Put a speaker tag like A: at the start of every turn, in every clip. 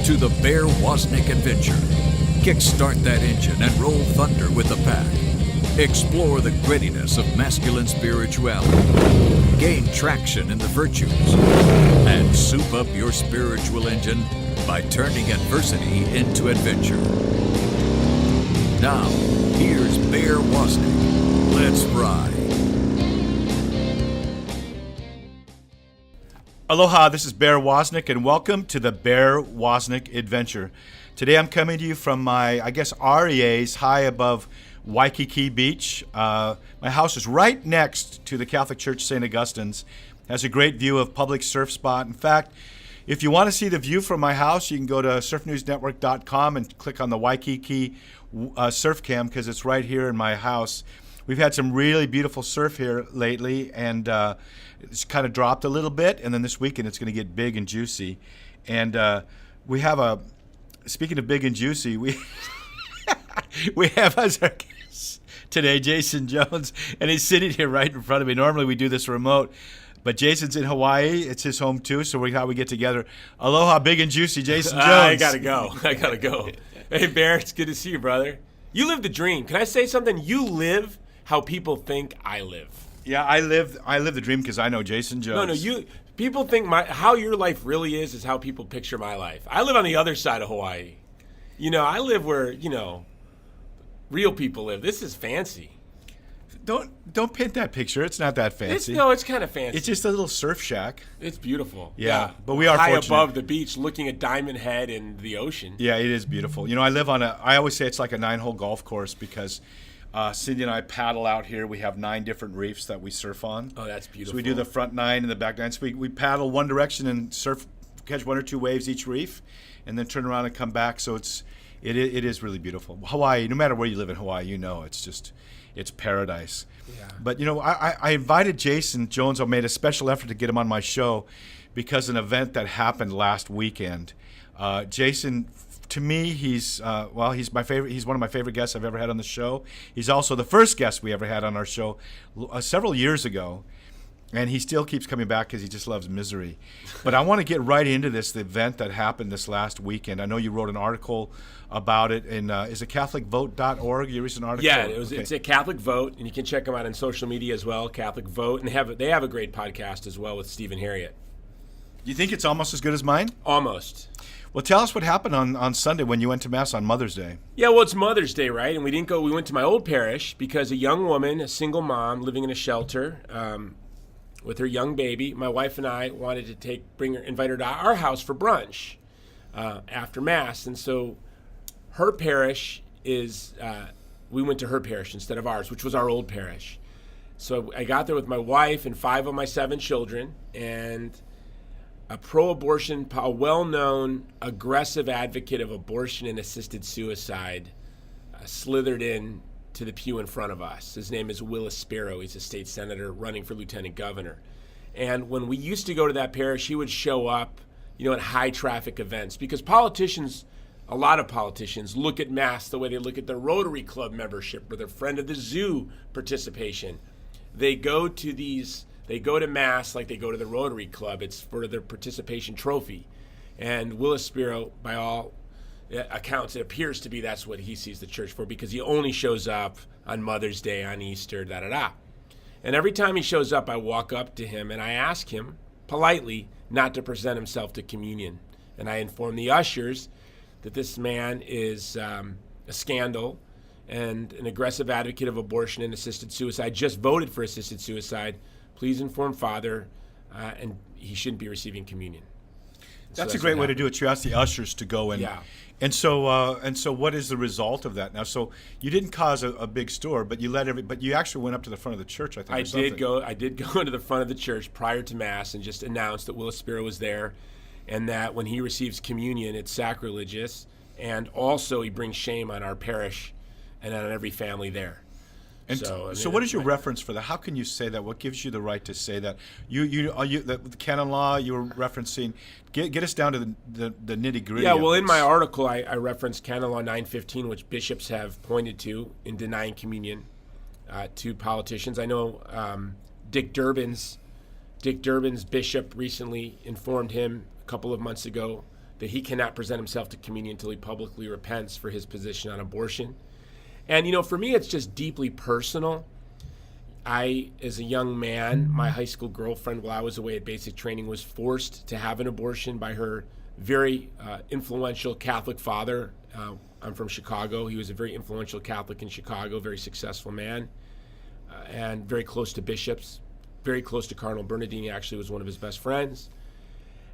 A: to the Bear Woznick adventure. Kickstart that engine and roll thunder with the pack. Explore the grittiness of masculine spirituality. Gain traction in the virtues. And soup up your spiritual engine by turning adversity into adventure. Now, here's Bear Woznick. Let's ride.
B: Aloha, this is Bear Woznick, and welcome to the Bear Woznick Adventure. Today I'm coming to you from my, REA's high above Waikiki Beach. My house is right next to the Catholic Church St. Augustine's. Has a great view of public surf spot. In fact, if you want to see the view from my house, you can go to surfnewsnetwork.com and click on the Waikiki surf cam because it's right here in my house. We've had some really beautiful surf here lately, and it's kind of dropped a little bit, and then this weekend it's going to get big and juicy. And we have speaking of big and juicy, we have as our guest today Jason Jones, and he's sitting here right in front of me. Normally we do this remote, but Jason's in Hawaii. It's his home too, so we get together. Aloha, big and juicy, Jason Jones.
C: I gotta go. Hey, Bear, it's good to see you, brother. You live the dream. Can I say something? You live how people think I live.
B: Yeah, I live the dream because I know Jason Jones.
C: No, people think how your life really is how people picture my life. I live on the other side of Hawaii. I live where, real people live. This is fancy.
B: Don't paint that picture. It's not that fancy.
C: It's kind of fancy.
B: It's just a little surf shack.
C: It's beautiful.
B: Yeah, but we are
C: high
B: fortunate.
C: above the beach, looking at Diamond Head and the ocean.
B: Yeah, it is beautiful. I live on I always say it's like a 9-hole golf course because Cindy and I paddle out here. We have 9 different reefs that we surf on.
C: Oh, that's beautiful.
B: So we do the front 9 and the back 9. So we paddle one direction and surf, catch 1 or 2 waves each reef, and then turn around and come back. So it is really beautiful. Hawaii, no matter where you live in Hawaii, it's paradise.
C: Yeah.
B: But I invited Jason Jones. I made a special effort to get him on my show because an event that happened last weekend. Jason, to me, he's my favorite. He's one of my favorite guests I've ever had on the show. He's also the first guest we ever had on our show several years ago, and he still keeps coming back because he just loves misery. But I want to get right into the event that happened this last weekend. I know you wrote an article about it, and is it CatholicVote.org? Your recent article?
C: Yeah, it's a Catholic Vote, and you can check them out on social media as well. Catholic Vote, and they have a great podcast as well with Stephen Harriet.
B: Do you think it's almost as good as mine?
C: Almost.
B: Well, tell us what happened on Sunday when you went to Mass on Mother's Day.
C: Yeah, well, it's Mother's Day, right? And we didn't go. We went to my old parish because a young woman, a single mom living in a shelter with her young baby, my wife and I wanted to invite her to our house for brunch after Mass. And so her parish we went to her parish instead of ours, which was our old parish. So I got there with my wife and 5 of my 7 children, and a pro-abortion, a well-known, aggressive advocate of abortion and assisted suicide slithered in to the pew in front of us. His name is Willis Spiro. He's a state senator running for lieutenant governor. And when we used to go to that parish, he would show up, at high-traffic events because a lot of politicians look at Mass the way they look at their Rotary Club membership or their Friend of the Zoo participation. They go to Mass like they go to the Rotary Club. It's for their participation trophy. And Willis Spiro, by all accounts, it appears to be that's what he sees the church for because he only shows up on Mother's Day, on Easter, da-da-da. And every time he shows up, I walk up to him and I ask him politely not to present himself to communion. And I inform the ushers that this man is a scandal and an aggressive advocate of abortion and assisted suicide, just voted for assisted suicide. Please inform Father, and he shouldn't be receiving communion.
B: That's a great way to do it. You ask the ushers to go in.
C: Yeah.
B: And so what is the result of that now? So you didn't cause a big stir, but but you actually went up to the front of the church, I think.
C: I did go to the front of the church prior to Mass and just announced that Willis Spiro was there, and that when he receives communion, it's sacrilegious, and also he brings shame on our parish and on every family there.
B: And so what is your reference for that? How can you say that? What gives you the right to say that? The canon law you were referencing. Get us down to the nitty gritty.
C: Yeah, well, in my article, I referenced canon law 915, which bishops have pointed to in denying communion to politicians. I know Dick Durbin's bishop recently informed him a couple of months ago that he cannot present himself to communion until he publicly repents for his position on abortion. And, for me, it's just deeply personal. I, as a young man, my high school girlfriend, while I was away at basic training, was forced to have an abortion by her very influential Catholic father. I'm from Chicago. He was a very influential Catholic in Chicago, very successful man, and very close to bishops, very close to Cardinal Bernardini. Actually was one of his best friends.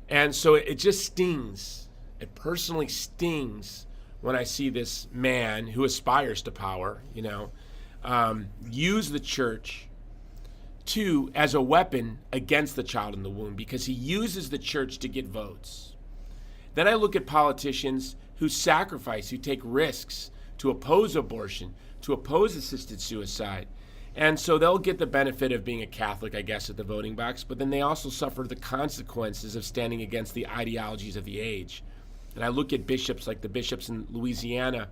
C: And so it just stings. It personally stings when I see this man who aspires to power, use the church as a weapon against the child in the womb, because he uses the church to get votes. Then I look at politicians who sacrifice, who take risks to oppose abortion, to oppose assisted suicide. And so they'll get the benefit of being a Catholic, I guess, at the voting box, but then they also suffer the consequences of standing against the ideologies of the age. And I look at bishops like the bishops in Louisiana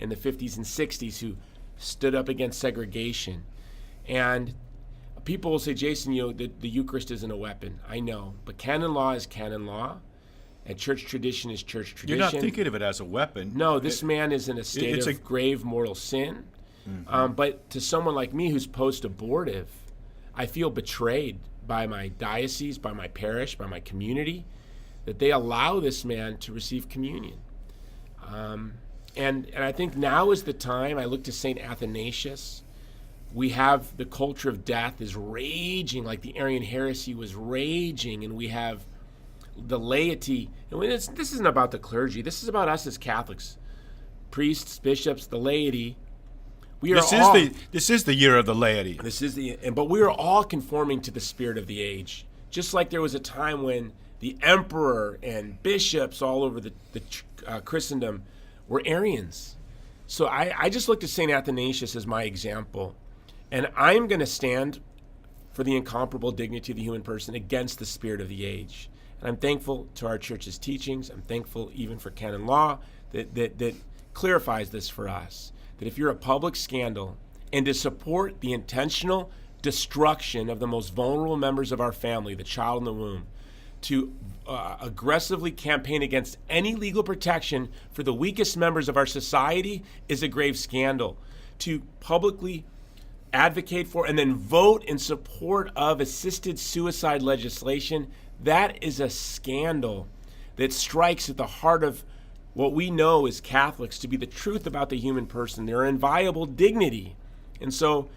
C: in the 50s and 60s who stood up against segregation. And people will say, Jason, the Eucharist isn't a weapon. I know, but canon law is canon law, and church tradition is church tradition.
B: You're not thinking of it as a weapon.
C: No, this man is in a state of grave mortal sin. Mm-hmm. But to someone like me who's post-abortive, I feel betrayed by my diocese, by my parish, by my community, that they allow this man to receive communion. And I think now is the time. I look to St. Athanasius. We have the culture of death is raging, like the Arian heresy was raging, and we have the laity. And this isn't about the clergy. This is about us as Catholics, priests, bishops, the laity.
B: This is the year of the laity.
C: But we are all conforming to the spirit of the age. Just like there was a time when the emperor and bishops all over the Christendom were Arians. So I just looked at St. Athanasius as my example. And I'm going to stand for the incomparable dignity of the human person against the spirit of the age. And I'm thankful to our church's teachings. I'm thankful even for canon law that clarifies this for us. That if you're a public scandal and to support the intentional destruction of the most vulnerable members of our family, the child in the womb, to aggressively campaign against any legal protection for the weakest members of our society is a grave scandal. To publicly advocate for and then vote in support of assisted suicide legislation, that is a scandal that strikes at the heart of what we know as Catholics to be the truth about the human person, their inviolable dignity. And so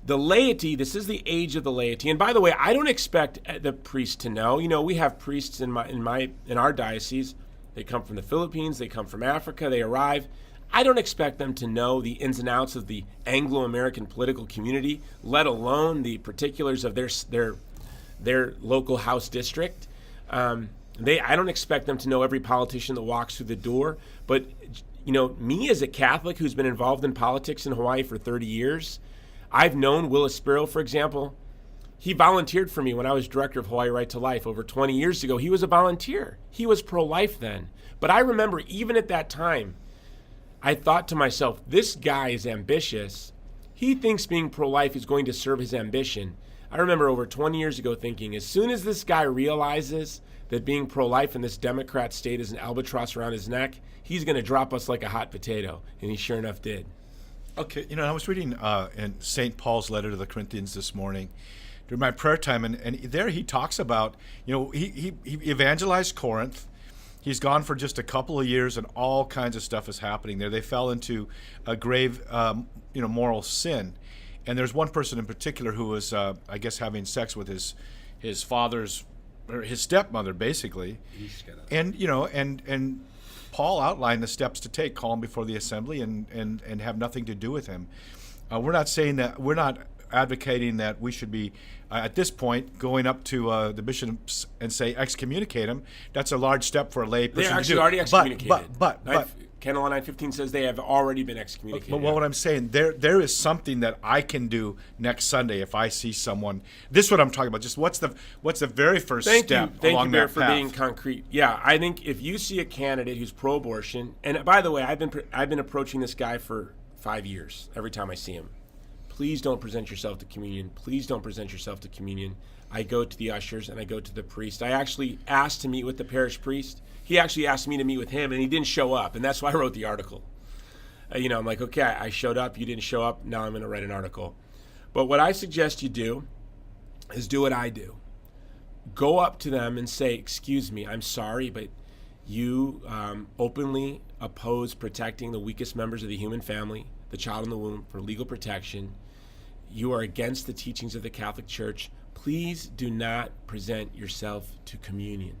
C: the laity, this is the age of the laity. And by the way, I don't expect the priest to know. We have priests in our diocese. They come from the Philippines, they come from Africa, they arrive. I don't expect them to know the ins and outs of the Anglo-American political community, let alone the particulars of their local house district. I don't expect them to know every politician that walks through the door. But, me as a Catholic who's been involved in politics in Hawaii for 30 years, I've known Willis Sparrow, for example. He volunteered for me when I was director of Hawaii Right to Life over 20 years ago. He was a volunteer. He was pro-life then. But I remember even at that time, I thought to myself, this guy is ambitious. He thinks being pro-life is going to serve his ambition. I remember over 20 years ago thinking, as soon as this guy realizes that being pro-life in this Democrat state is an albatross around his neck, he's going to drop us like a hot potato. And he sure enough did.
B: Okay, I was reading in St. Paul's letter to the Corinthians this morning during my prayer time, and there he talks about, he evangelized Corinth. He's gone for just a couple of years, and all kinds of stuff is happening there. They fell into a grave, moral sin. And there's one person in particular who was, I guess, having sex with his father's, or his stepmother, basically. And Paul outlined the steps to take, call him before the assembly, and have nothing to do with him. We're not saying that, we're not advocating that we should be, at this point, going up to the bishops and say excommunicate him. That's a large step for a lay person to do.
C: They're actually already excommunicated.
B: But
C: Canon Law 915 says they have already been excommunicated.
B: But what I'm saying, there is something that I can do next Sunday if I see someone. This is what I'm talking about. Just what's the very first step along that path?
C: Thank you, Bear, for being concrete. Yeah, I think if you see a candidate who's pro-abortion, and by the way, I've been approaching this guy for 5 years. Every time I see him, please don't present yourself to communion. Please don't present yourself to communion. I go to the ushers and I go to the priest. I actually asked to meet with the parish priest. He actually asked me to meet with him, and he didn't show up, and that's why I wrote the article. I'm like, okay, I showed up, you didn't show up, now I'm going to write an article. But what I suggest you do is do what I do. Go up to them and say, excuse me, I'm sorry, but you openly oppose protecting the weakest members of the human family, the child in the womb, for legal protection. You are against the teachings of the Catholic Church. Please do not present yourself to communion.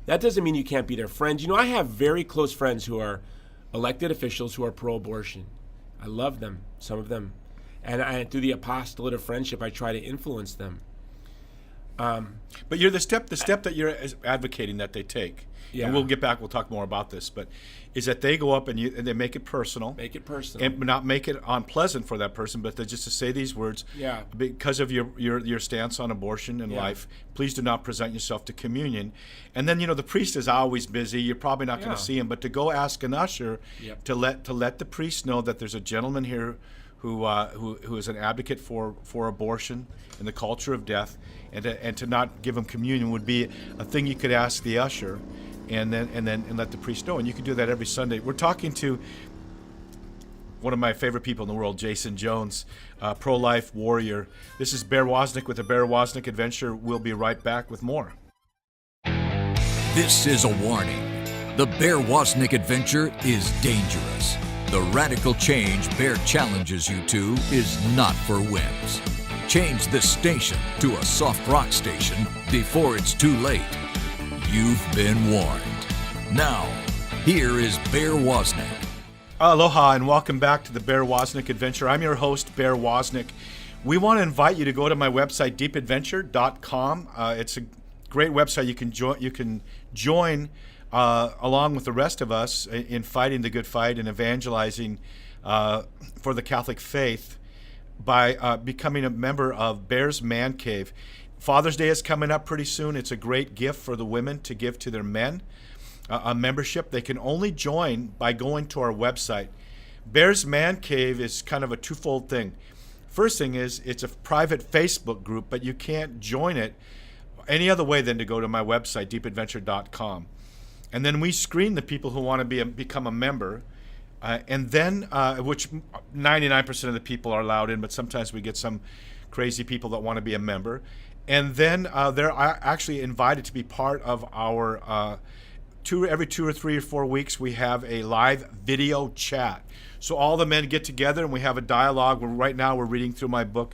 C: That doesn't mean you can't be their friends. I have very close friends who are elected officials who are pro-abortion. I love them, some of them. And through the apostolate of friendship, I try to influence them.
B: But you're the step that you're advocating that they take.
C: Yeah.
B: And we'll talk more about this, but is that they go up and they make it personal.
C: Make it personal.
B: And not make it unpleasant for that person, but just to say these words.
C: Yeah.
B: Because of your stance on abortion and life, please do not present yourself to communion. And then, the priest is always busy. You're probably not going to see him, but to go ask an usher to let the priest know that there's a gentleman here who is an advocate for abortion and the culture of death, and to not give him communion would be a thing you could ask the usher, and let the priest know. And you can do that every Sunday. We're talking to one of my favorite people in the world, Jason Jones, pro-life warrior. This is Bear Woznick with the Bear Woznick Adventure. We'll be right back with more.
A: This is a warning. The Bear Woznick Adventure is dangerous. The radical change Bear challenges you to is not for wimps. Change this station to a soft rock station before it's too late. You've been warned. Now, here is Bear Woznick.
B: Aloha and welcome back to the Bear Woznick Adventure. I'm your host, Bear Woznick. We want to invite you to go to my website, deepadventure.com. It's a great website. You can join along with the rest of us in fighting the good fight and evangelizing for the Catholic faith by becoming a member of Bear's Man Cave. Father's Day is coming up pretty soon. It's a great gift for the women to give to their men. A membership they can only join by going to our website. Bear's Man Cave is kind of a twofold thing. First thing is it's a private Facebook group, but you can't join it any other way than to go to my website, deepadventure.com. And then we screen the people who want to become a member, and then which 99% of the people are allowed in, but sometimes we get some crazy people that want to be a member. And then they're actually invited to be part of our every 2 or 3 or 4 weeks we have a live video chat. So all the men get together and we have a dialogue. Right now we're reading through my book,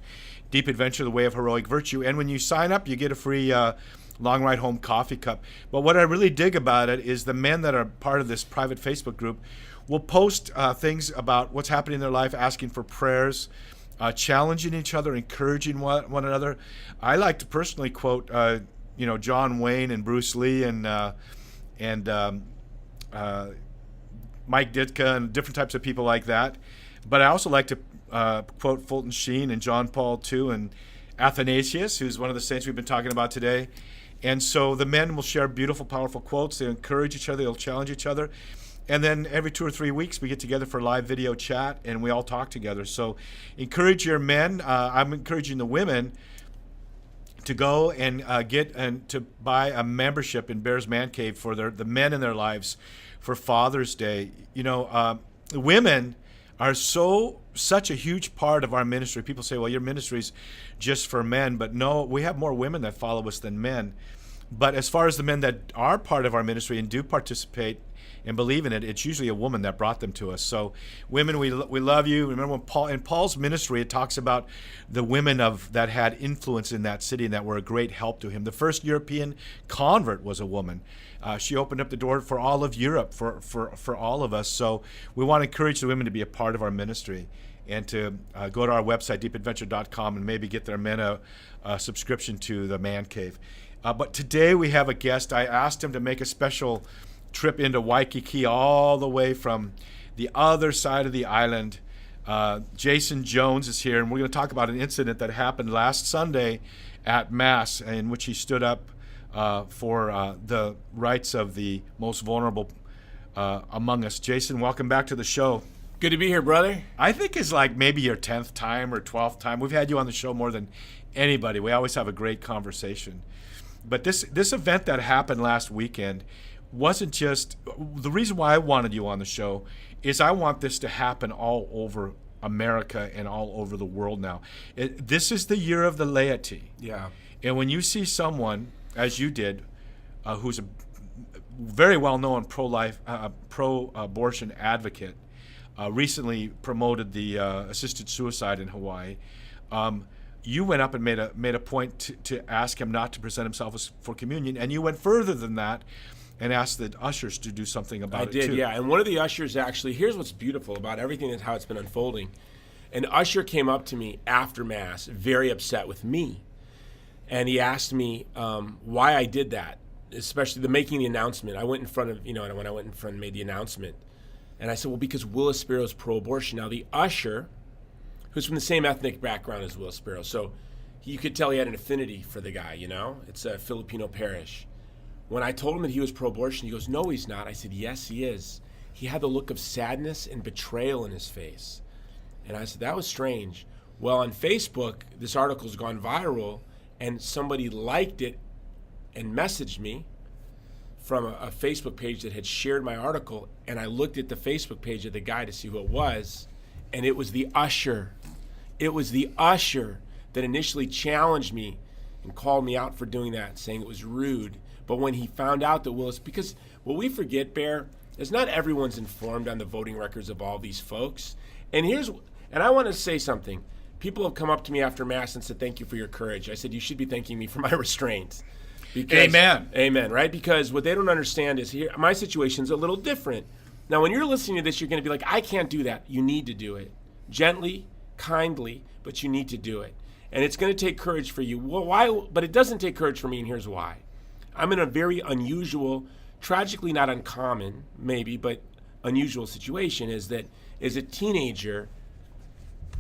B: Deep Adventure, The Way of Heroic Virtue. And when you sign up, you get a free Long Ride Home coffee cup. But what I really dig about it is the men that are part of this private Facebook group will post things about what's happening in their life, asking for prayers, challenging each other, encouraging one another. I like to personally quote, John Wayne and Bruce Lee and Mike Ditka and different types of people like that. But I also like to quote Fulton Sheen and John Paul II and Athanasius, who's one of the saints we've been talking about today. And so the men will share beautiful, powerful quotes. They encourage each other. They'll challenge each other. And then every 2 or 3 weeks, we get together for live video chat, and we all talk together. So encourage your men. I'm encouraging the women to go and to buy a membership in Bear's Man Cave for the men in their lives for Father's Day. Women are such a huge part of our ministry. People say, well, your ministry's just for men. But no, we have more women that follow us than men. But as far as the men that are part of our ministry and do participate and believe in it, it's usually a woman that brought them to us. So women, we love you. Remember when in Paul's ministry, it talks about the women that had influence in that city and that were a great help to him. The first European convert was a woman. She opened up the door for all of Europe, for all of us. So we want to encourage the women to be a part of our ministry and to go to our website, deepadventure.com, and maybe get their men a subscription to the Man Cave. But today we have a guest. I asked him to make a special trip into Waikiki all the way from the other side of the island. Jason Jones is here, and we're going to talk about an incident that happened last Sunday at Mass in which he stood up for the rights of the most vulnerable among us. Jason, welcome back to the show.
C: Good to be here, brother.
B: I think it's like maybe your 10th time or 12th time. We've had you on the show more than anybody. We always have a great conversation. But this event that happened last weekend wasn't just the reason why I wanted you on the show is I want this to happen all over America and all over the world now. This is the year of the laity.
C: Yeah.
B: And when you see someone, as you did, who's a very well-known pro-life, pro-abortion advocate, recently promoted the assisted suicide in Hawaii, you went up and made a point to ask him not to present himself for communion, and you went further than that and asked the ushers to do something about it too.
C: I did, yeah. And one of the ushers actually, here's what's beautiful about everything and how it's been unfolding. An usher came up to me after Mass, very upset with me. And he asked me why I did that, especially the making the announcement. I went in front of, when I went in front and made the announcement. And I said, well, because Will Spiro's pro-abortion. Now, the usher, who's from the same ethnic background as Will Spiro, so you could tell he had an affinity for the guy, It's a Filipino parish. When I told him that he was pro-abortion, he goes, no, he's not. I said, yes, he is. He had the look of sadness and betrayal in his face. And I said, that was strange. Well, on Facebook, this article's gone viral, and somebody liked it and messaged me from a Facebook page that had shared my article, and I looked at the Facebook page of the guy to see who it was, and it was the usher. It was the usher that initially challenged me and called me out for doing that, saying it was rude. But when he found out that Willis, because what we forget, Bear, is not everyone's informed on the voting records of all these folks. And I want to say something. People have come up to me after Mass and said, thank you for your courage. I said, you should be thanking me for my restraint.
B: Amen.
C: Amen, right? Because what they don't understand is here, my situation's a little different. Now, when you're listening to this, you're going to be like, I can't do that. You need to do it. Gently, kindly, but you need to do it. And it's going to take courage for you. Well, why? But it doesn't take courage for me, and here's why. I'm in a very unusual, tragically not uncommon, maybe, but unusual situation is that as a teenager,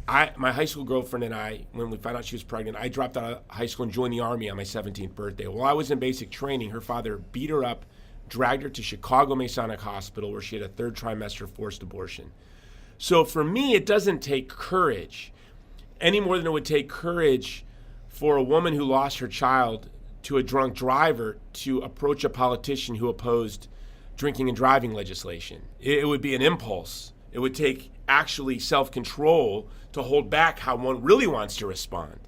C: my high school girlfriend and I, when we found out she was pregnant, I dropped out of high school and joined the Army on my 17th birthday. While I was in basic training, her father beat her up, dragged her to Chicago Masonic Hospital where she had a third trimester forced abortion. So for me, it doesn't take courage any more than it would take courage for a woman who lost her child to a drunk driver to approach a politician who opposed drinking and driving legislation. It would be an impulse. It would take actually self-control to hold back how one really wants to respond.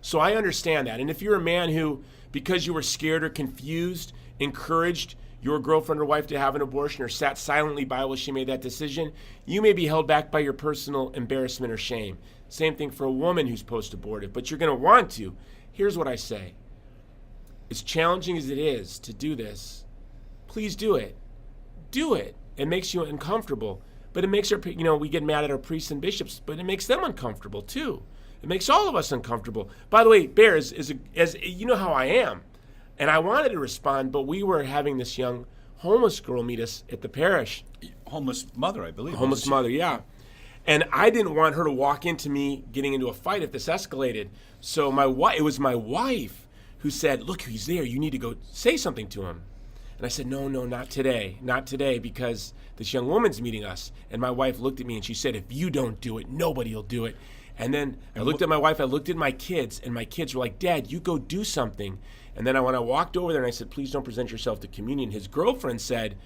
C: So I understand that. And if you're a man who, because you were scared or confused, encouraged your girlfriend or wife to have an abortion or sat silently by while she made that decision, you may be held back by your personal embarrassment or shame. Same thing for a woman who's post-abortive, but you're going to want to. Here's what I say. As challenging as it is to do this, please do it. Do it. It makes you uncomfortable, but it makes we get mad at our priests and bishops, but it makes them uncomfortable too. It makes all of us uncomfortable. By the way, Bear, as you know how I am, and I wanted to respond, but we were having this young homeless girl meet us at the parish.
B: Homeless mother, I believe.
C: Homeless mother, yeah. And I didn't want her to walk into me getting into a fight if this escalated. So it was my wife who said, look, he's there. You need to go say something to him. And I said, no, not today. Not today, because this young woman's meeting us. And my wife looked at me and she said, if you don't do it, nobody will do it. And then I looked at my wife, I looked at my kids, and my kids were like, Dad, you go do something. And then when I walked over there and I said, please don't present yourself to communion, his girlfriend said,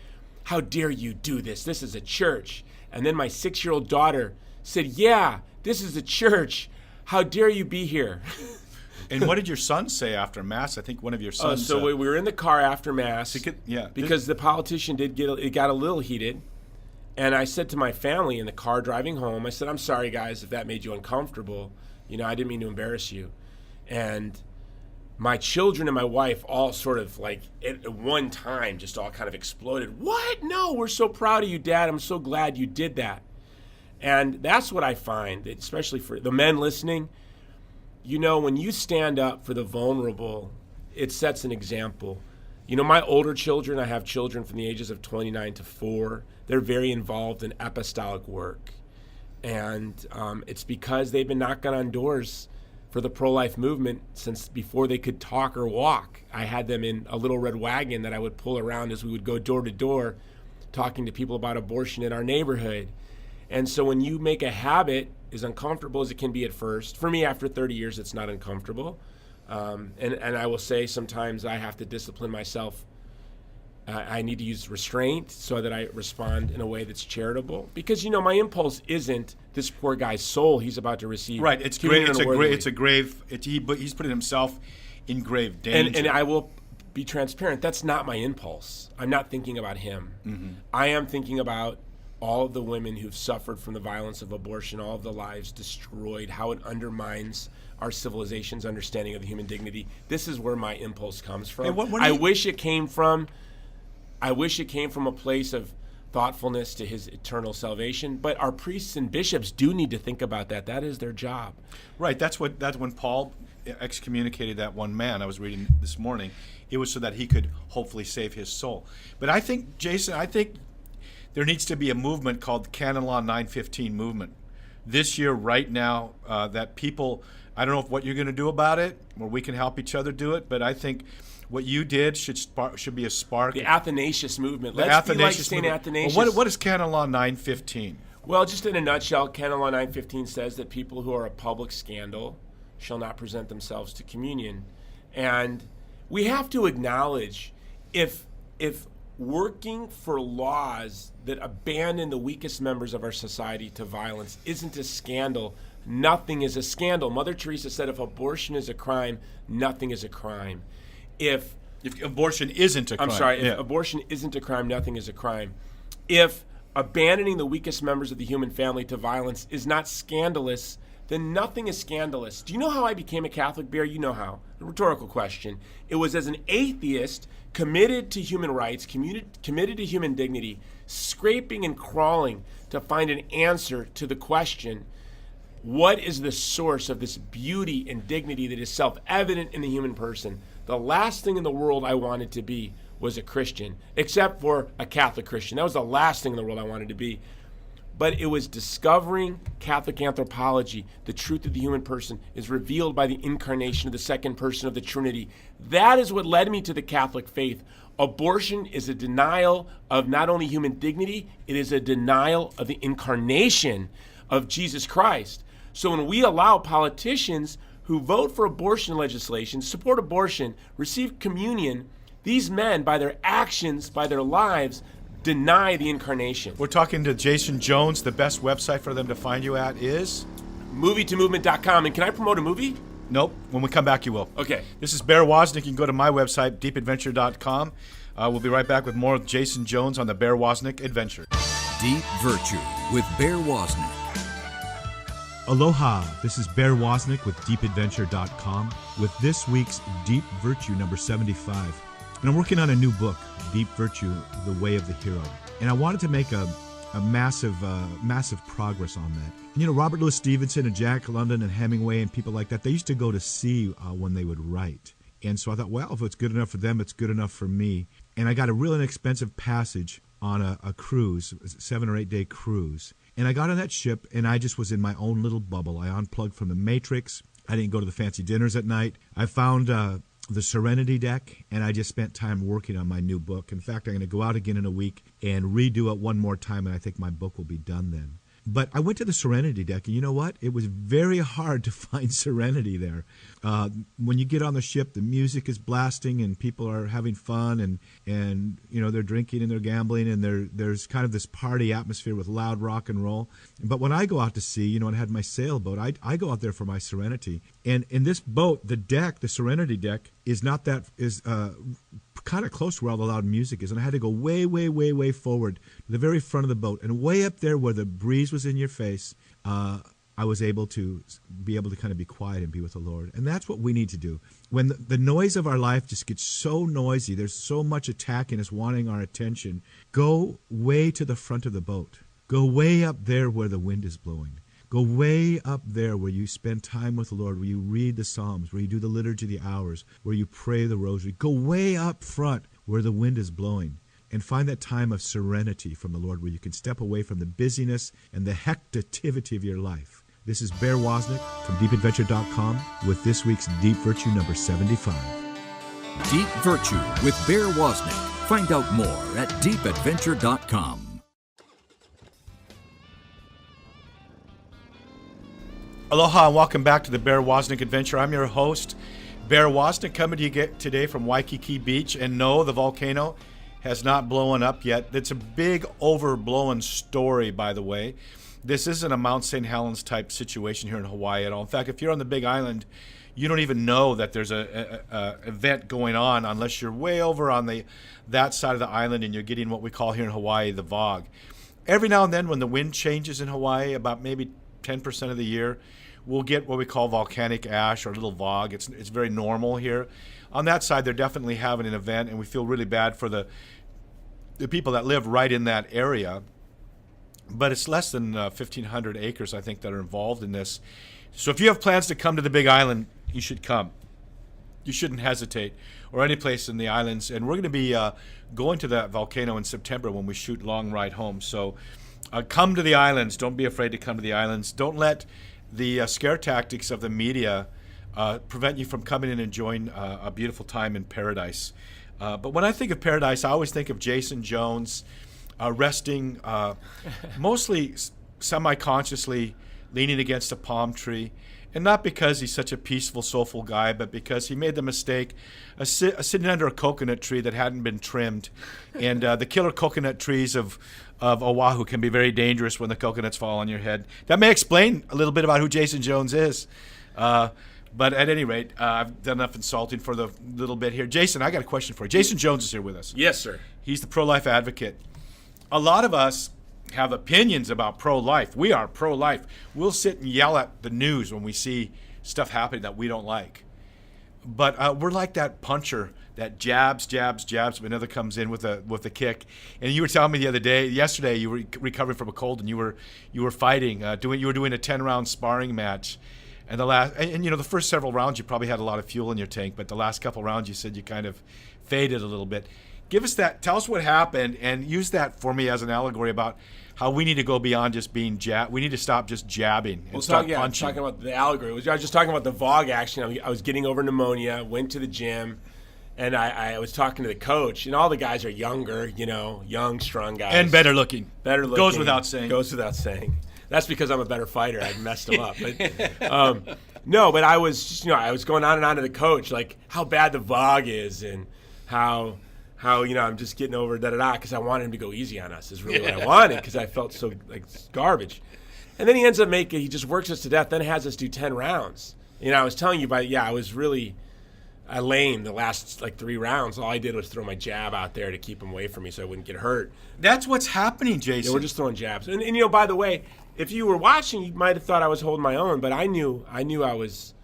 C: how dare you do this? This is a church. And then my 6-year-old daughter said, yeah, this is a church. How dare you be here?
B: And what did your son say after Mass? I think one of your sons.
C: So we were in the car after Mass
B: yeah,
C: because the politician it got a little heated. And I said to my family in the car driving home, I said, I'm sorry, guys, if that made you uncomfortable. I didn't mean to embarrass you. And my children and my wife all sort of like at one time just all kind of exploded. What? No, we're so proud of you, Dad. I'm so glad you did that. And that's what I find, especially for the men listening. When you stand up for the vulnerable, it sets an example. My older children, I have children from the ages of 29 to 4. They're very involved in apostolic work. And it's because they've been knocking on doors for the pro-life movement since before they could talk or walk. I had them in a little red wagon that I would pull around as we would go door to door talking to people about abortion in our neighborhood. And so when you make a habit, as uncomfortable as it can be at first, for me after 30 years, it's not uncomfortable. And I will say sometimes I have to discipline myself. I need to use restraint so that I respond in a way that's charitable. Because, my impulse isn't this poor guy's soul he's about to receive.
B: Right. It's grave. He's putting himself in grave danger.
C: And I will be transparent. That's not my impulse. I'm not thinking about him. Mm-hmm. I am thinking about all of the women who've suffered from the violence of abortion, all of the lives destroyed, how it undermines our civilization's understanding of the human dignity. This is where my impulse comes from. I wish it came from a place of thoughtfulness to his eternal salvation. But our priests and bishops do need to think about that. That is their job.
B: Right. That's when Paul excommunicated that one man I was reading this morning. It was so that he could hopefully save his soul. But I think, Jason, there needs to be a movement called the Canon Law 915 movement. This year, right now, that people, I don't know what you're going to do about it, or we can help each other do it, but I think what you did should be a spark.
C: The Athanasius movement. Let's be like St. Athanasius.
B: Well, what is Canon Law 915?
C: Well, just in a nutshell, Canon Law 915 says that people who are a public scandal shall not present themselves to communion. And we have to acknowledge if working for laws that abandon the weakest members of our society to violence isn't a scandal, nothing is a scandal. Mother Teresa said if abortion is a crime, nothing is a crime. If
B: abortion isn't a crime.
C: If abortion isn't a crime, nothing is a crime. If abandoning the weakest members of the human family to violence is not scandalous, then nothing is scandalous. Do you know how I became a Catholic, Bear? You know how. A rhetorical question. It was as an atheist committed to human rights, committed to human dignity, scraping and crawling to find an answer to the question, what is the source of this beauty and dignity that is self-evident in the human person? The last thing in the world I wanted to be was a Christian, except for a Catholic Christian. That was the last thing in the world I wanted to be. But it was discovering Catholic anthropology. The truth of the human person is revealed by the incarnation of the second person of the Trinity. That is what led me to the Catholic faith. Abortion is a denial of not only human dignity, it is a denial of the incarnation of Jesus Christ. So when we allow politicians who vote for abortion legislation, support abortion, receive communion, these men, by their actions, by their lives, deny the incarnation.
B: We're talking to Jason Jones. The best website for them to find you at is?
C: movieToMovement.com. And can I promote a movie?
B: Nope. When we come back, you will.
C: Okay.
B: This is Bear Woznick. You can go to my website, deepadventure.com. We'll be right back with more of Jason Jones on the Bear Woznick Adventure.
A: Deep Virtue with Bear Woznick.
D: Aloha, this is Bear Woznick with deepadventure.com with this week's Deep Virtue number 75. And I'm working on a new book, Deep Virtue, The Way of the Hero. And I wanted to make a massive progress on that. And Robert Louis Stevenson and Jack London and Hemingway and people like that, they used to go to sea when they would write. And so I thought, well, if it's good enough for them, it's good enough for me. And I got a real inexpensive passage on a cruise, a 7 or 8 day cruise. And I got on that ship, and I just was in my own little bubble. I unplugged from the Matrix. I didn't go to the fancy dinners at night. I found the Serenity Deck, and I just spent time working on my new book. In fact, I'm going to go out again in a week and redo it one more time, and I think my book will be done then. But I went to the Serenity Deck, and you know what? It was very hard to find serenity there. When you get on the ship, the music is blasting, and people are having fun, and they're drinking and they're gambling, and there's kind of this party atmosphere with loud rock and roll. But when I go out to sea, and I had my sailboat, I go out there for my serenity. And in this boat, the deck, the Serenity Deck, is kind of close to where all the loud music is, and I had to go way, way, way, way forward to the very front of the boat, and way up there where the breeze was in your face, I was able to kind of be quiet and be with the Lord. And that's what we need to do. When the noise of our life just gets so noisy, there's so much attacking us, wanting our attention, go way to the front of the boat. Go way up there where the wind is blowing. Go way up there where you spend time with the Lord, where you read the Psalms, where you do the Liturgy of the Hours, where you pray the Rosary. Go way up front where the wind is blowing and find that time of serenity from the Lord where you can step away from the busyness and the hecticity of your life. This is Bear Woznick from deepadventure.com with this week's Deep Virtue number 75.
A: Deep Virtue with Bear Woznick. Find out more at deepadventure.com.
B: Aloha and welcome back to the Bear Woznick Adventure. I'm your host, Bear Woznick, coming to you today from Waikiki Beach. And no, the volcano has not blown up yet. It's a big overblown story, by the way. This isn't a Mount St. Helens type situation here in Hawaii at all. In fact, if you're on the Big Island, you don't even know that there's a event going on unless you're way over on that side of the island and you're getting what we call here in Hawaii the VOG. Every now and then when the wind changes in Hawaii, about maybe 10% of the year, we'll get what we call volcanic ash or little VOG. It's very normal here. On that side, they're definitely having an event, and we feel really bad for the people that live right in that area. But it's less than 1,500 acres, I think, that are involved in this. So if you have plans to come to the Big Island, you should come. You shouldn't hesitate, or any place in the islands. And we're going to be going to that volcano in September when we shoot Long Ride Home. So come to the islands. Don't be afraid to come to the islands. Don't let the scare tactics of the media prevent you from coming and enjoying a beautiful time in paradise. But when I think of paradise, I always think of Jason Jones resting, mostly semi-consciously leaning against a palm tree. And not because he's such a peaceful, soulful guy, but because he made the mistake of sitting under a coconut tree that hadn't been trimmed. And the killer coconut trees of Oahu can be very dangerous when the coconuts fall on your head. That may explain a little bit about who Jason Jones is. But at any rate, I've done enough insulting for the little bit here. Jason, I got a question for you. Jason Jones is here with us.
C: Yes, sir.
B: He's the pro-life advocate. A lot of us have opinions about pro-life. We are pro-life. We'll sit and yell at the news when we see stuff happening that we don't like. But we're like that puncher that jabs, but another comes in with a kick. And you were telling me yesterday, you were recovering from a cold and you were fighting, you were doing a 10-round sparring match. And the first several rounds you probably had a lot of fuel in your tank, but the last couple rounds you said you kind of faded a little bit. Give us that. Tell us what happened, and use that for me as an allegory about how we need to go beyond just being we need to stop just jabbing and start punching.
C: Talking about the allegory. I was just talking about the VOG action. I was getting over pneumonia, went to the gym, and I was talking to the coach, and all the guys are younger, young, strong guys.
B: And better looking.
C: Goes without saying. That's because I'm a better fighter. I messed them up. But, no, but I was I was going on and on to the coach, like how bad the VOG is and how I'm just getting over because I wanted him to go easy on us is really what I wanted because I felt so like garbage. And then he ends up he just works us to death, then has us do 10 rounds. I was telling you I was really lame the last 3 rounds. All I did was throw my jab out there to keep him away from me so I wouldn't get hurt.
B: That's what's happening, Jason.
C: Yeah, we're just throwing jabs. And by the way, if you were watching, you might have thought I was holding my own, but I knew I was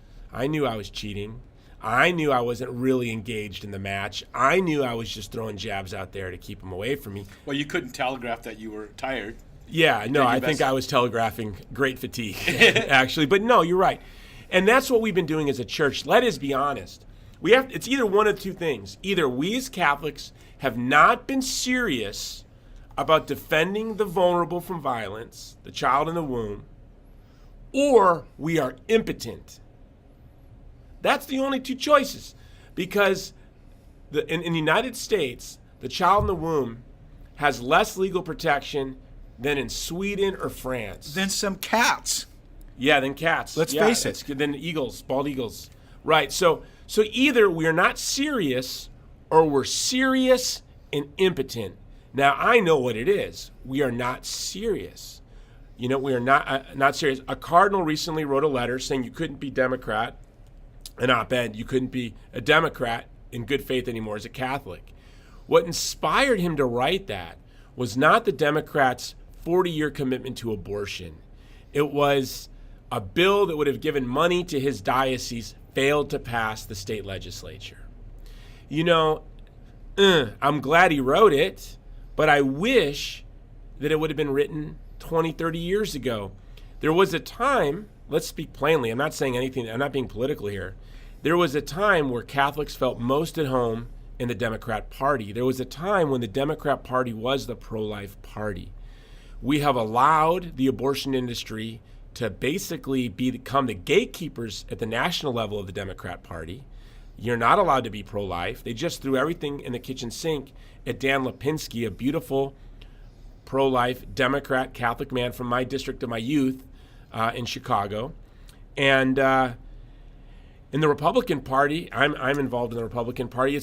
C: cheating. I knew I wasn't really engaged in the match. I knew I was just throwing jabs out there to keep him away from me.
B: Well, you couldn't telegraph that you were tired.
C: Yeah, no, I think I was telegraphing great fatigue, actually. But no, you're right. And that's what we've been doing as a church. Let us be honest. It's either one of two things. Either we as Catholics have not been serious about defending the vulnerable from violence, the child in the womb, or we are impotent. That's the only two choices, because in the United States, the child in the womb has less legal protection than in Sweden or France.
B: Than some cats.
C: Yeah, than cats.
B: Let's face it.
C: Than eagles, bald eagles. Right. So either we're not serious or we're serious and impotent. Now, I know what it is. We are not serious. We are not serious. A cardinal recently wrote a letter saying you couldn't be Democrat, an op-ed, you couldn't be a Democrat in good faith anymore as a Catholic. What inspired him to write that was not the Democrats' 40-year commitment to abortion. It was a bill that would have given money to his diocese failed to pass the state legislature. I'm glad he wrote it, but I wish that it would have been written 20, 30 years ago. There was a time, let's speak plainly, I'm not saying anything, I'm not being political here. There was a time where Catholics felt most at home in the Democrat Party. There was a time when the Democrat Party was the pro-life party. We have allowed the abortion industry to basically become the gatekeepers at the national level of the Democrat Party. You're not allowed to be pro-life. They just threw everything in the kitchen sink at Dan Lipinski, a beautiful pro-life Democrat Catholic man from my district of my youth in Chicago. And in the Republican Party, I'm involved in the Republican Party.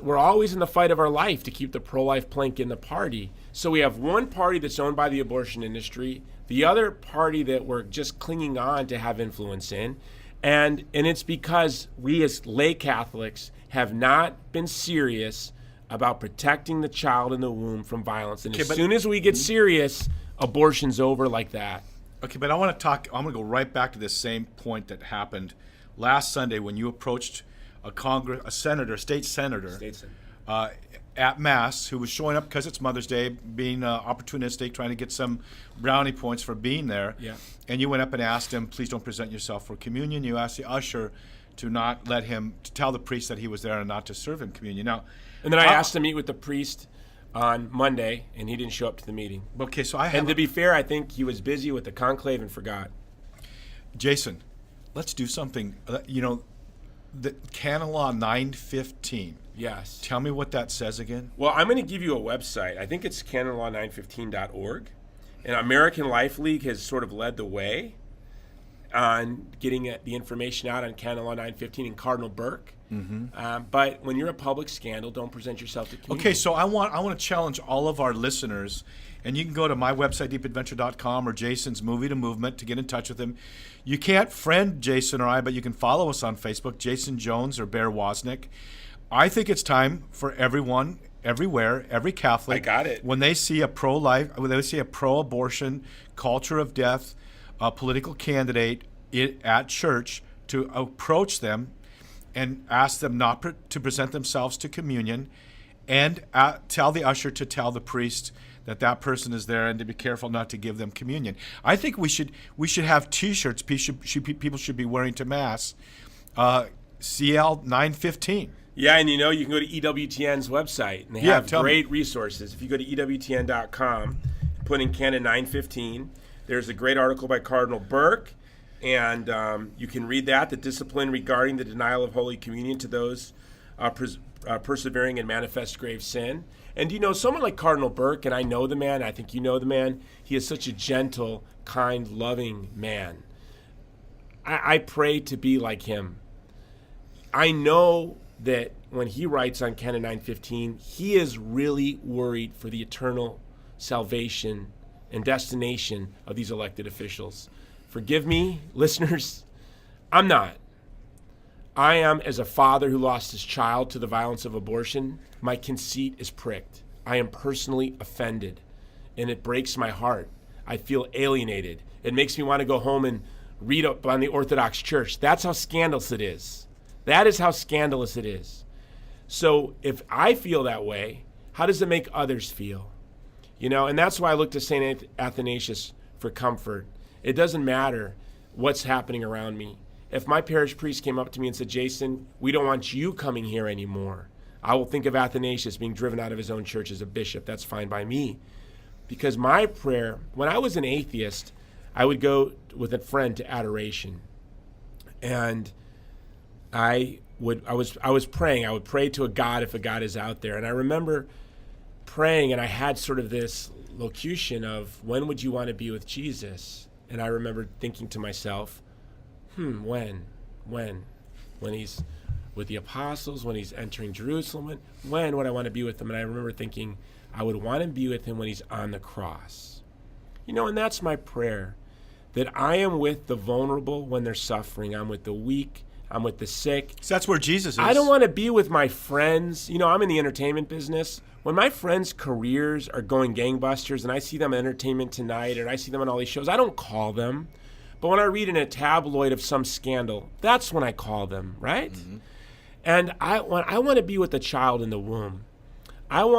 C: We're always in the fight of our life to keep the pro-life plank in the party. So we have one party that's owned by the abortion industry, the other party that we're just clinging on to have influence in, and it's because we as lay Catholics have not been serious about protecting the child in the womb from violence. And as soon as we get serious, abortion's over like that.
B: Okay, but I want to talk. I'm going to go right back to this same point that happened last Sunday when you approached a state senator, at Mass, who was showing up because it's Mother's Day, being opportunistic, trying to get some brownie points for being there.
C: Yeah.
B: And you went up and asked him, please don't present yourself for communion. You asked the usher to not let him, to tell the priest that he was there and not to serve him communion. Now,
C: and then I asked to meet with the priest on Monday, and he didn't show up to the meeting.
B: Okay, so
C: And to be fair, I think he was busy with the conclave and forgot.
B: Jason, let's do something. The Canon Law 915.
C: Yes.
B: Tell me what that says again.
C: Well, I'm going to give you a website. I think it's canonlaw915.org. And American Life League has sort of led the way on getting the information out on Canon Law 915 and Cardinal Burke. Mm-hmm. But when you're a public scandal, don't present yourself to community.
B: Okay, so I want to challenge all of our listeners, and you can go to my website, deepadventure.com, or Jason's Movie to Movement to get in touch with him. You can't friend Jason or I, but you can follow us on Facebook, Jason Jones or Bear Woznick. I think it's time for everyone, everywhere, every Catholic.
C: I got it.
B: When they see a pro-life, when they see a pro-abortion, culture of death, political candidate at church, to approach them and ask them not to present themselves to communion, and tell the usher to tell the priest that person is there and to be careful not to give them communion. I think we should have T-shirts people should be wearing to Mass, CL 915.
C: Yeah, and you can go to EWTN's website, and they have great resources. If you go to EWTN.com, put in Canon 915, there's a great article by Cardinal Burke, and you can read that, the discipline regarding the denial of Holy Communion to those persevering in manifest grave sin. And someone like Cardinal Burke, and I know the man, I think you know the man, he is such a gentle, kind, loving man. I pray to be like him. I know that when he writes on Canon 915, he is really worried for the eternal salvation and destination of these elected officials. Forgive me, listeners, I'm not. I am, as a father who lost his child to the violence of abortion, my conceit is pricked. I am personally offended, and it breaks my heart. I feel alienated. It makes me want to go home and read up on the Orthodox Church. That's how scandalous it is. That is how scandalous it is. So if I feel that way, how does it make others feel? And that's why I look to St. Athanasius for comfort. It doesn't matter what's happening around me. If my parish priest came up to me and said, Jason, we don't want you coming here anymore, I will think of Athanasius being driven out of his own church as a bishop. That's fine by me. Because my prayer, when I was an atheist, I would go with a friend to adoration. And I was praying. I would pray to a God if a God is out there. And I remember praying, and I had sort of this locution of, when would you want to be with Jesus? And I remember thinking to myself, when? When he's with the apostles, when he's entering Jerusalem, when would I want to be with him? And I remember thinking, I would want to be with him when he's on the cross. And that's my prayer, that I am with the vulnerable when they're suffering. I'm with the weak. I'm with the sick.
B: So that's where Jesus is.
C: I don't want to be with my friends. I'm in the entertainment business. When my friends' careers are going gangbusters and I see them on Entertainment Tonight or I see them on all these shows, I don't call them. But when I read in a tabloid of some scandal, that's when I call them, right? Mm-hmm. And I want to be with the child in the womb. I'm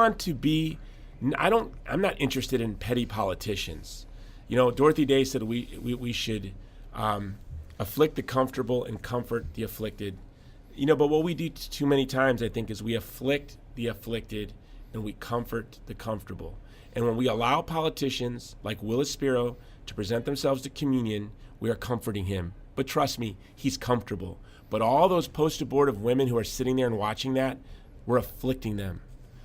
C: not interested in petty politicians. Dorothy Day said we should afflict the comfortable and comfort the afflicted. But what we do too many times, I think, is we afflict the afflicted and we comfort the comfortable. And when we allow politicians like Willis Spiro to present themselves to communion, we are comforting him. But trust me, he's comfortable. But all those post-abortive women who are sitting there and watching that, we're afflicting them.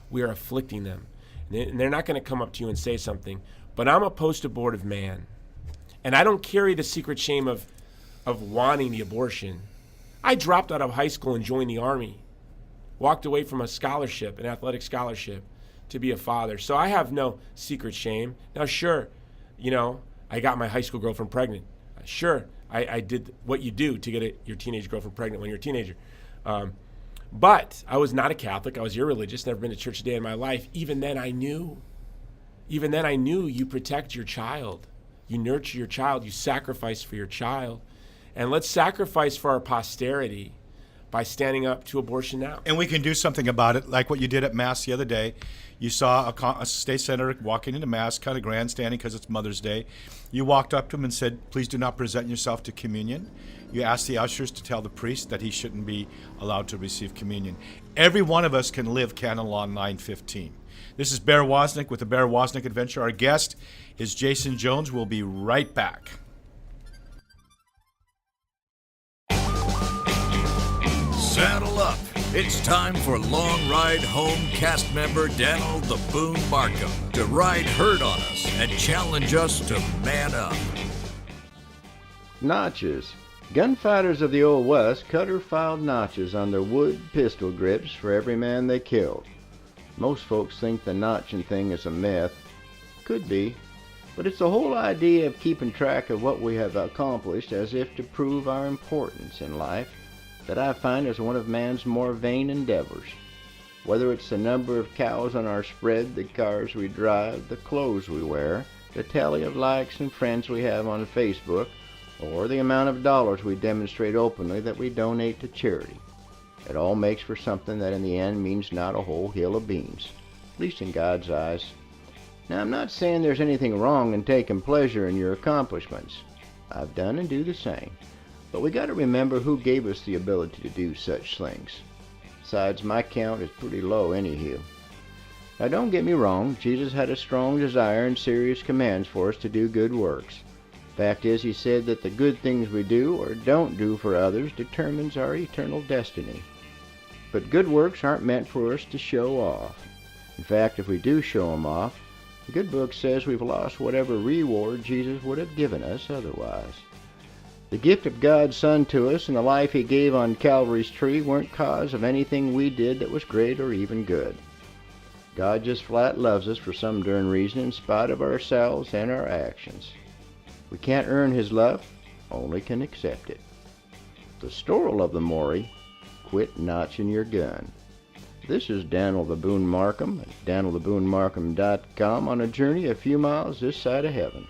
C: We are afflicting them. And they're not going to come up to you and say something. But I'm a post-abortive man. And I don't carry the secret shame of of wanting the abortion. I dropped out of high school and joined the Army. Walked away from a scholarship, an athletic scholarship, to be a father. So I have no secret shame. Now, sure, I got my high school girlfriend pregnant. Sure, I did what you do to get your teenage girlfriend pregnant when you're a teenager. But I was not a Catholic. I was irreligious, never been to church a day in my life. Even then I knew you protect your child. You nurture your child. You sacrifice for your child. And let's sacrifice for our posterity by standing up to abortion now.
B: And we can do something about it, like what you did at Mass the other day. You saw a state senator walking into Mass, kind of grandstanding because it's Mother's Day. You walked up to him and said, please do not present yourself to communion. You asked the ushers to tell the priest that he shouldn't be allowed to receive communion. Every one of us can live Canon Law 915. This is Bear Woznick with the Bear Woznick Adventure. Our guest is Jason Jones. We'll be right back.
A: Saddle up. It's time for Long Ride Home cast member Daniel the Boone Markham to ride herd on us and challenge us to man up.
E: Notches. Gunfighters of the Old West cut or filed notches on their wood pistol grips for every man they killed. Most folks think the notching thing is a myth. Could be. But it's the whole idea of keeping track of what we have accomplished as if to prove our importance in life that I find is one of man's more vain endeavors. Whether it's the number of cows on our spread, the cars we drive, the clothes we wear, the tally of likes and friends we have on Facebook, or the amount of dollars we demonstrate openly that we donate to charity. It all makes for something that in the end means not a whole hill of beans, at least in God's eyes. Now, I'm not saying there's anything wrong in taking pleasure in your accomplishments. I've done and do the same. But we got to remember who gave us the ability to do such things. Besides, my count is pretty low anyhow. Now, don't get me wrong, Jesus had a strong desire and serious commands for us to do good works. Fact is, he said that the good things we do or don't do for others determines our eternal destiny. But good works aren't meant for us to show off. In fact, if we do show them off, the good book says we've lost whatever reward Jesus would have given us otherwise. The gift of God's Son to us and the life he gave on Calvary's tree weren't cause of anything we did that was great or even good. God just flat loves us for some darn reason in spite of ourselves and our actions. We can't earn his love, only can accept it. The story of the Maury, quit notching your gun. This is Daniel the Boone Markham at DanielTheBooneMarkham.com on a journey a few miles this side of heaven.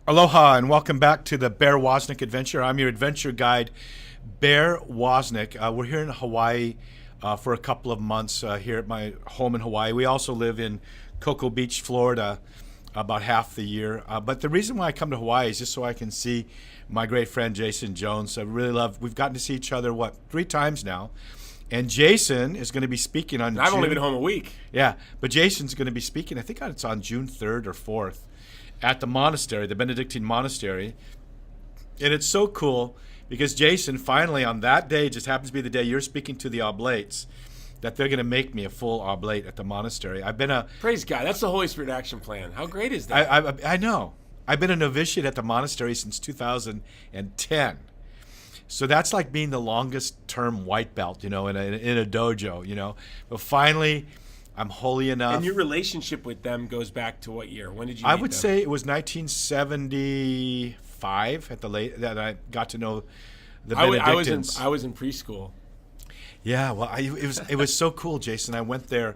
B: Aloha and welcome back to the Bear Woznick Adventure. I'm your adventure guide, Bear Woznick. We're here in Hawaii for a couple of months here at my home in Hawaii. We also live in Cocoa Beach, Florida, about half the year. But the reason why I come to Hawaii is just so I can see my great friend Jason Jones. I really love, we've gotten to see each other, 3 times now. And Jason is going to be speaking on
C: I've only been home a week.
B: Yeah, but Jason's going to be speaking, I think it's on June 3rd or 4th. At the monastery, the Benedictine monastery. And it's so cool because Jason finally on that day, just happens to be the day you're speaking to the oblates, that they're going to make me a full oblate at the monastery. I've been
C: Praise God. That's the Holy Spirit action plan. How great is that?
B: I know. I've been a novitiate at the monastery since 2010. So that's like being the longest term white belt, in a dojo, But finally, I'm holy enough.
C: And your relationship with them goes back to what year? When did you meet
B: I would
C: them?
B: say it was 1975 that I got to know the Benedictines.
C: I was in preschool.
B: Yeah, well, it was so cool, Jason. I went there.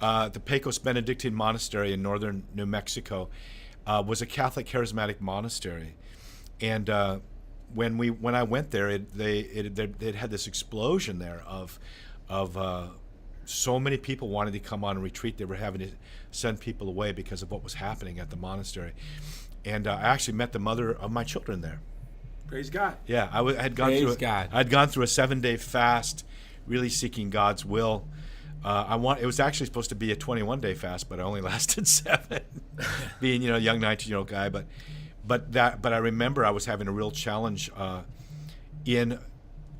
B: The Pecos Benedictine Monastery in northern New Mexico was a Catholic charismatic monastery, and when I went there, it had this explosion there of so many people wanted to come on a retreat. They were having to send people away because of what was happening at the monastery. And I actually met the mother of my children there.
C: Praise God.
B: Yeah, I had gone
C: Praise
B: through.
C: God.
B: I'd gone through a 7-day fast, really seeking God's will. It was actually supposed to be a 21-day fast, but I only lasted 7, being a young 19-year-old guy. But I remember I was having a real challenge in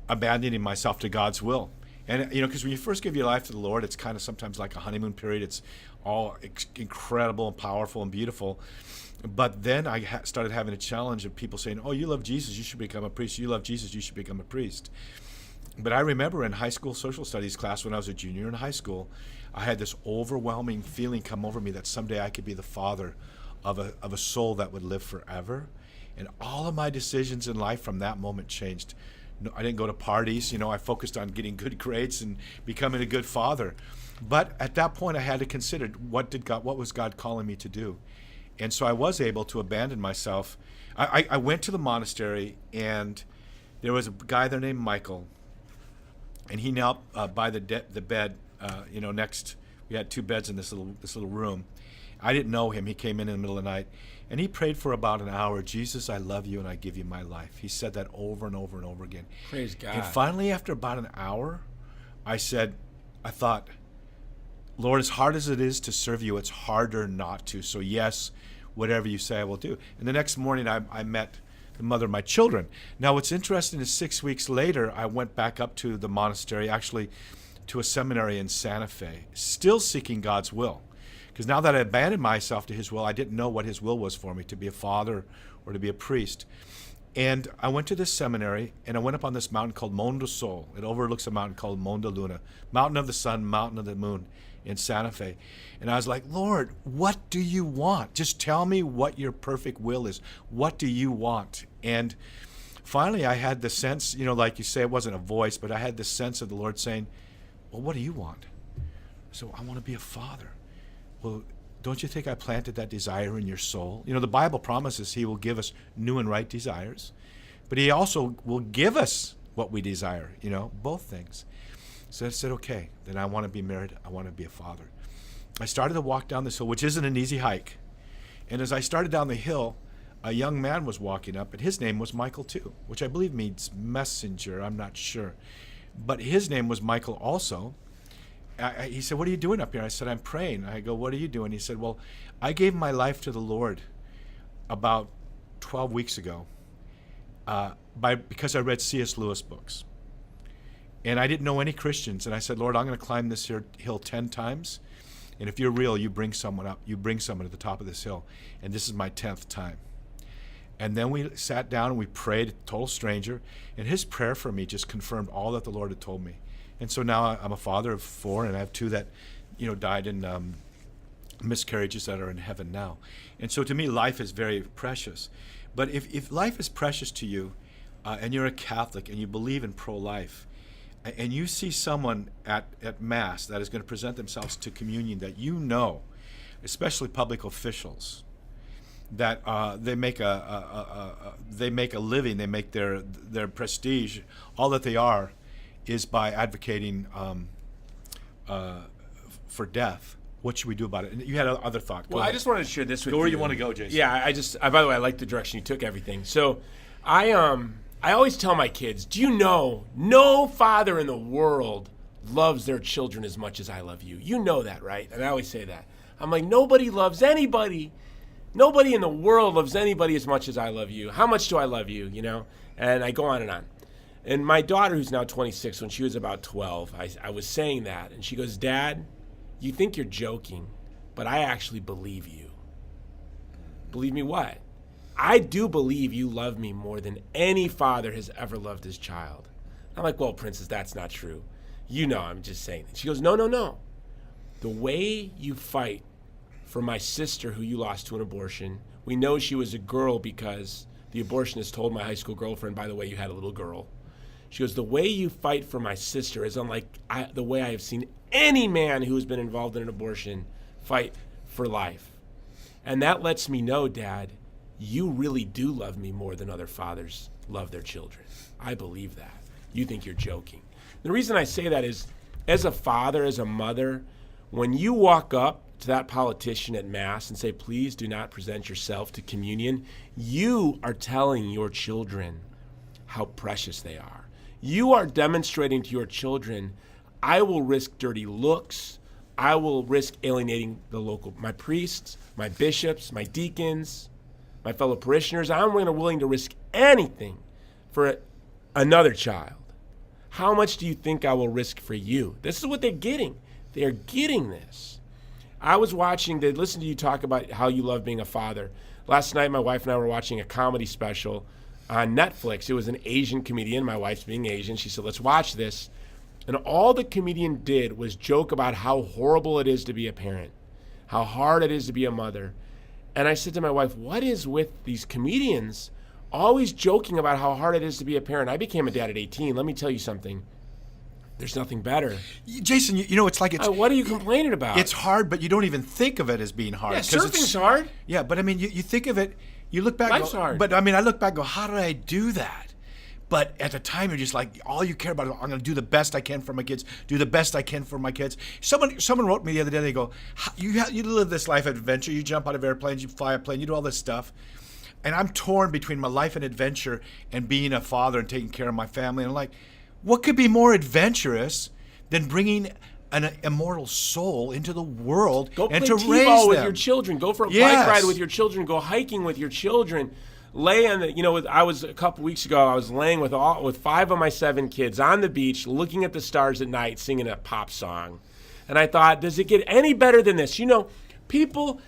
B: abandoning myself to God's will. And, because when you first give your life to the Lord, it's kind of sometimes like a honeymoon period. It's all incredible and powerful and beautiful. But then I started having a challenge of people saying, oh, you love Jesus, you should become a priest. You love Jesus, you should become a priest. But I remember in high school social studies class when I was a junior in high school, I had this overwhelming feeling come over me that someday I could be the father of a soul that would live forever. And all of my decisions in life from that moment changed. No, I didn't go to parties. I focused on getting good grades and becoming a good father. But at that point, I had to consider what was God calling me to do. And so I was able to abandon myself. I went to the monastery, and there was a guy there named Michael, and he knelt by the bed. Next, we had 2 beds in this little room. I didn't know him. He came in the middle of the night, and he prayed for about an hour. Jesus, I love you, and I give you my life. He said that over and over and over again.
C: Praise God.
B: And finally, after about an hour, I thought, Lord, as hard as it is to serve you, it's harder not to. So yes, whatever you say, I will do. And the next morning, I met the mother of my children. Now, what's interesting is 6 weeks later, I went back up to the monastery, actually to a seminary in Santa Fe, still seeking God's will. Because now that I abandoned myself to his will, I didn't know what his will was for me, to be a father or to be a priest. And I went to this seminary, and I went up on this mountain called Monte Sol. It overlooks a mountain called Monte Luna, mountain of the sun, mountain of the moon in Santa Fe. And I was like, Lord, what do you want? Just tell me what your perfect will is. What do you want? And finally, I had the sense, like you say, it wasn't a voice, but I had the sense of the Lord saying, well, what do you want? So I want to be a father. Well, don't you think I planted that desire in your soul? The Bible promises he will give us new and right desires, but he also will give us what we desire, both things. So I said, okay, then I want to be married. I want to be a father. I started to walk down this hill, which isn't an easy hike. And as I started down the hill, a young man was walking up, and his name was Michael too, which I believe means messenger. I'm not sure. But his name was Michael also. He said, what are you doing up here? I said, I'm praying. I go, what are you doing? He said, well, I gave my life to the Lord about 12 weeks ago because I read C.S. Lewis books. And I didn't know any Christians. And I said, Lord, I'm going to climb this hill 10 times. And if you're real, you bring someone up. You bring someone to the top of this hill. And this is my 10th time. And then we sat down and we prayed, a total stranger. And his prayer for me just confirmed all that the Lord had told me. And so now I'm a father of 4, and I have 2 that, died in miscarriages that are in heaven now. And so to me, life is very precious. But if life is precious to you, and you're a Catholic and you believe in pro-life, and you see someone at Mass that is going to present themselves to communion that especially public officials, that they make a living, they make their prestige, all that they are, is by advocating for death. What should we do about it? And you had other thought.
C: Well, I just wanted to share this with you.
B: Go where you want to go, Jason.
C: Yeah, by the way, I like the direction you took everything. So I always tell my kids, do you know no father in the world loves their children as much as I love you? You know that, right? And I always say that. I'm like, nobody loves anybody. Nobody in the world loves anybody as much as I love you. How much do I love you, And I go on and on. And my daughter, who's now 26, when she was about 12, I was saying that. And she goes, Dad, you think you're joking, but I actually believe you. Believe me what? I do believe you love me more than any father has ever loved his child. I'm like, well, Princess, that's not true. I'm just saying. She goes, no. The way you fight for my sister who you lost to an abortion, we know she was a girl because the abortionist told my high school girlfriend, by the way, you had a little girl. She goes, the way you fight for my sister is unlike the way I have seen any man who has been involved in an abortion fight for life. And that lets me know, Dad, you really do love me more than other fathers love their children. I believe that. You think you're joking. The reason I say that is, as a father, as a mother, when you walk up to that politician at Mass and say, please do not present yourself to communion, you are telling your children how precious they are. You are demonstrating to your children, I will risk dirty looks. I will risk alienating my priests, my bishops, my deacons, my fellow parishioners. I'm willing to risk anything for another child. How much do you think I will risk for you? This is what they're getting. They're getting this. I was watching, they listened to you talk about how you love being a father. Last night, my wife and I were watching a comedy special on Netflix. It was an Asian comedian. My wife's being Asian. She said, let's watch this. And all the comedian did was joke about how horrible it is to be a parent, how hard it is to be a mother. And I said to my wife, what is with these comedians always joking about how hard it is to be a parent? I became a dad at 18. Let me tell you something. There's nothing better.
B: Jason, you know, it's like it's...
C: what are you complaining about?
B: It's hard, but you don't even think of it as being hard.
C: Yeah, surfing's hard.
B: Yeah, but I mean, you think of it, you look back...
C: Life's hard.
B: But I mean, I look back and go, how did I do that? But at the time, you're just like, all you care about is, I'm going to do the best I can for my kids, do the best I can for my kids. Someone wrote me the other day, they go, you live this life of adventure, you jump out of airplanes, you fly a plane, you do all this stuff. And I'm torn between my life and adventure and being a father and taking care of my family. And I'm like, what could be more adventurous than bringing an immortal soul into the world and to raise them?
C: Go play t-ball with your children. Go for a bike ride with your children. Go hiking with your children. Lay on the, I was a couple weeks ago, I was laying with 5 of my 7 kids on the beach, looking at the stars at night, singing a pop song. And I thought, does it get any better than this? People,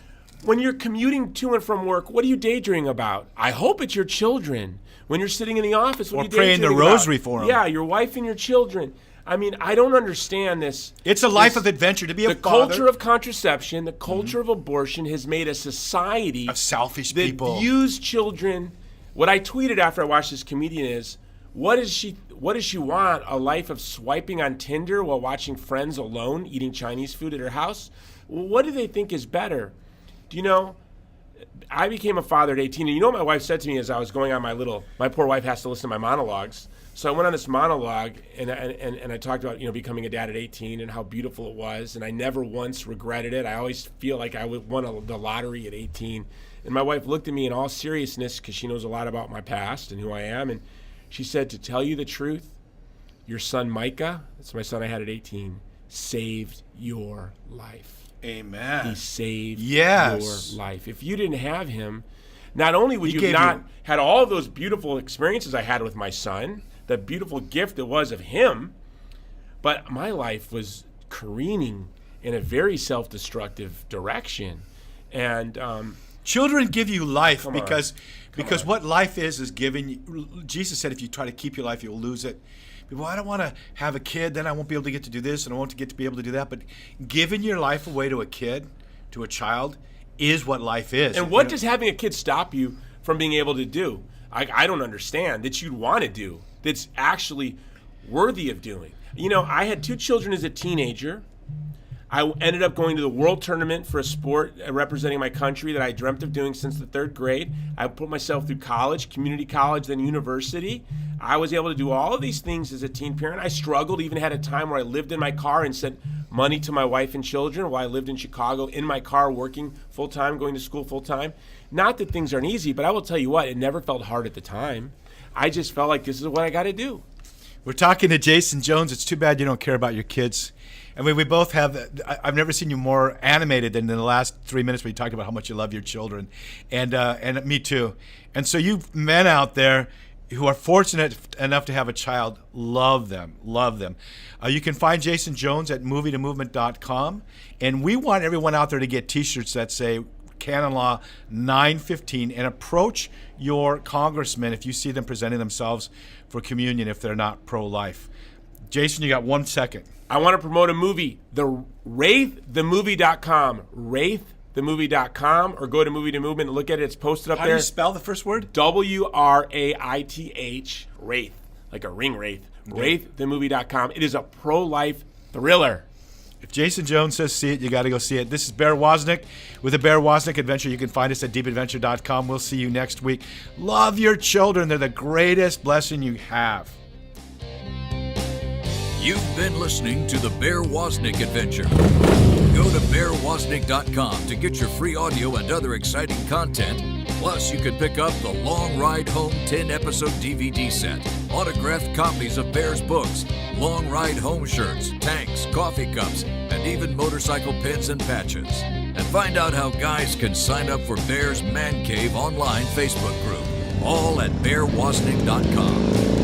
C: when you're commuting to and from work, what are you daydreaming about? I hope it's your children. When you're sitting in the office, what are you daydreaming about?
B: Or praying the rosary for them.
C: Yeah, your wife and your children. I mean, I don't understand this.
B: It's a life of adventure to be a father.
C: The culture of contraception, the culture of abortion has made a society
B: of selfish
C: that
B: people
C: use children. What I tweeted after I watched this comedian is, what does she want? A life of swiping on Tinder while watching friends alone eating Chinese food at her house? Well, what do they think is better? Do you know? I became a father at 18, and you know what my wife said to me as I was going on my poor wife has to listen to my monologues. So I went on this monologue, and I talked about becoming a dad at 18 and how beautiful it was, and I never once regretted it. I always feel like I won the lottery at 18. And my wife looked at me in all seriousness, because she knows a lot about my past and who I am, and she said, to tell you the truth, your son Micah, that's my son I had at 18, saved your life.
B: Amen.
C: He saved your life. If you didn't have him, not only would you have not had all of those beautiful experiences I had with my son, the beautiful gift it was of him, but my life was careening in a very self-destructive direction. And
B: children give you life because what life is giving. Jesus said, if you try to keep your life, you'll lose it. People, I don't want to have a kid, then I won't be able to get to do this, and I won't get to be able to do that. But giving your life away to a kid, to a child, is what life is.
C: And what does having a kid stop you from being able to do? I don't understand that you'd want to do that's actually worthy of doing. I had 2 children as a teenager. I ended up going to the world tournament for a sport representing my country that I dreamt of doing since the 3rd grade. I put myself through college, community college, then university. I was able to do all of these things as a teen parent. I struggled, even had a time where I lived in my car and sent money to my wife and children while I lived in Chicago in my car, working full-time, going to school full-time. Not that things aren't easy, but I will tell you what, it never felt hard at the time. I just felt like this is what I got to do.
B: We're talking to Jason Jones. It's too bad you don't care about your kids. I mean, we both have. I've never seen you more animated than in the last 3 minutes where you talked about how much you love your children, and me too. And so you men out there who are fortunate enough to have a child, love them, love them. You can find Jason Jones at movieToMovement.com, and we want everyone out there to get T-shirts that say Canon Law 915 and approach your congressman if you see them presenting themselves for communion if they're not pro-life. Jason, you got 1 second.
C: I want to promote a movie, WraithTheMovie.com, WraithTheMovie.com, or go to Movie to Movement and look at it. It's posted up there.
B: How do you spell the first word?
C: WRAITH, Wraith, like a ring wraith. WraithTheMovie.com. It is a pro-life thriller.
B: If Jason Jones says see it, you got to go see it. This is Bear Woznick with the Bear Woznick Adventure. You can find us at deepadventure.com. We'll see you next week. Love your children. They're the greatest blessing you have.
A: You've been listening to the Bear Woznick Adventure. Go to bearwoznick.com to get your free audio and other exciting content. Plus, you can pick up the Long Ride Home 10-episode DVD set, autographed copies of Bear's books, Long Ride Home shirts, tanks, coffee cups, and even motorcycle pins and patches. And find out how guys can sign up for Bear's Man Cave online Facebook group. All at bearwoznick.com.